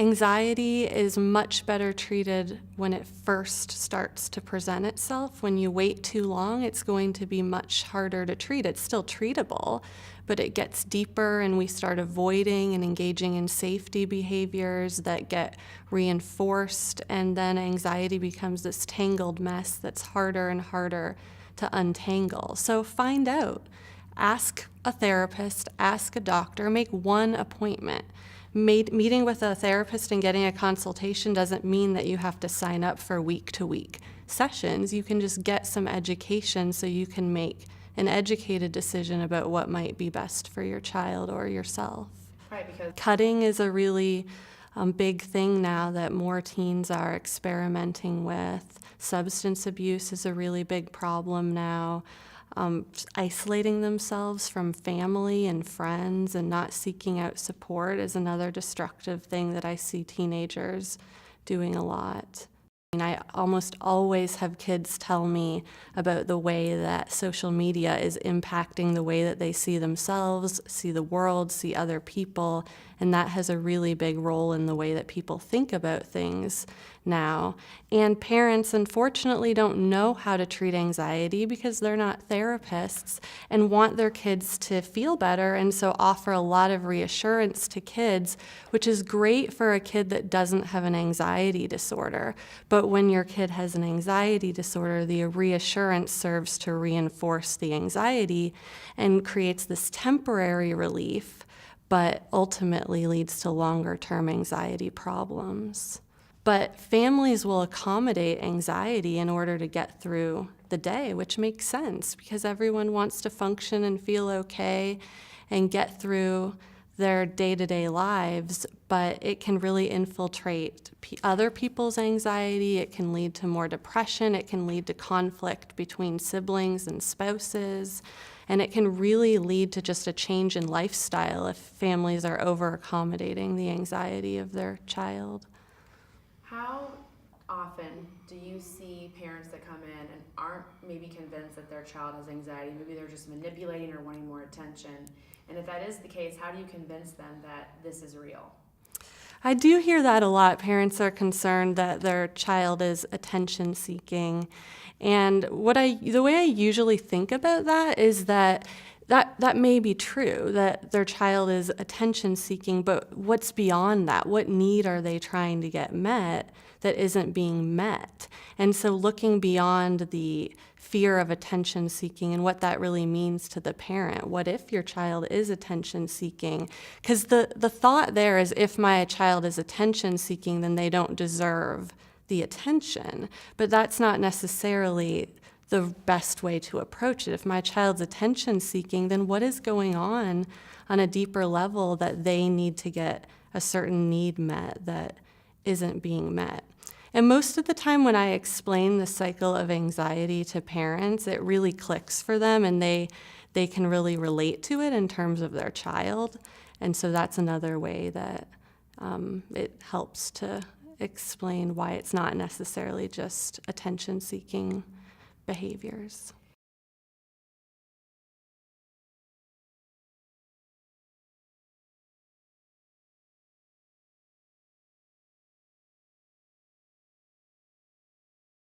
Anxiety is much better treated when it first starts to present itself. When you wait too long, it's going to be much harder to treat. It's still treatable, but it gets deeper, and we start avoiding and engaging in safety behaviors that get reinforced, and then anxiety becomes this tangled mess that's harder and harder to untangle. So find out. Ask a therapist, ask a doctor, make one appointment. Meeting with a therapist and getting a consultation doesn't mean that you have to sign up for week-to-week sessions. You can just get some education so you can make an educated decision about what might be best for your child or yourself. Right, because cutting is a really big thing now that more teens are experimenting with. Substance abuse is a really big problem now. Isolating themselves from family and friends and not seeking out support is another destructive thing that I see teenagers doing a lot. I almost always have kids tell me about the way that social media is impacting the way that they see themselves, see the world, see other people, and that has a really big role in the way that people think about things now. And parents, unfortunately, don't know how to treat anxiety because they're not therapists and want their kids to feel better, and so offer a lot of reassurance to kids, which is great for a kid that doesn't have an anxiety disorder. But when your kid has an anxiety disorder, the reassurance serves to reinforce the anxiety and creates this temporary relief, but ultimately leads to longer-term anxiety problems. But families will accommodate anxiety in order to get through the day, which makes sense because everyone wants to function and feel okay and get through their day-to-day lives, but it can really infiltrate other people's anxiety. It can lead to more depression. It can lead to conflict between siblings and spouses. And it can really lead to just a change in lifestyle if families are over-accommodating the anxiety of their child. How often do you see parents that come in and aren't maybe convinced that their child has anxiety? Maybe they're just manipulating or wanting more attention. And if that is the case, how do you convince them that this is real? I do hear that a lot. Parents are concerned that their child is attention-seeking. And the way I usually think about that is that may be true, that their child is attention-seeking, but what's beyond that? What need are they trying to get met that isn't being met? And so looking beyond the fear of attention-seeking and what that really means to the parent. What if your child is attention-seeking? Because the thought there is if my child is attention-seeking, then they don't deserve the attention. But that's not necessarily the best way to approach it. If my child's attention-seeking, then what is going on a deeper level that they need to get a certain need met that isn't being met? And most of the time when I explain the cycle of anxiety to parents, it really clicks for them and they can really relate to it in terms of their child. And so that's another way that it helps to explain why it's not necessarily just attention-seeking behaviors.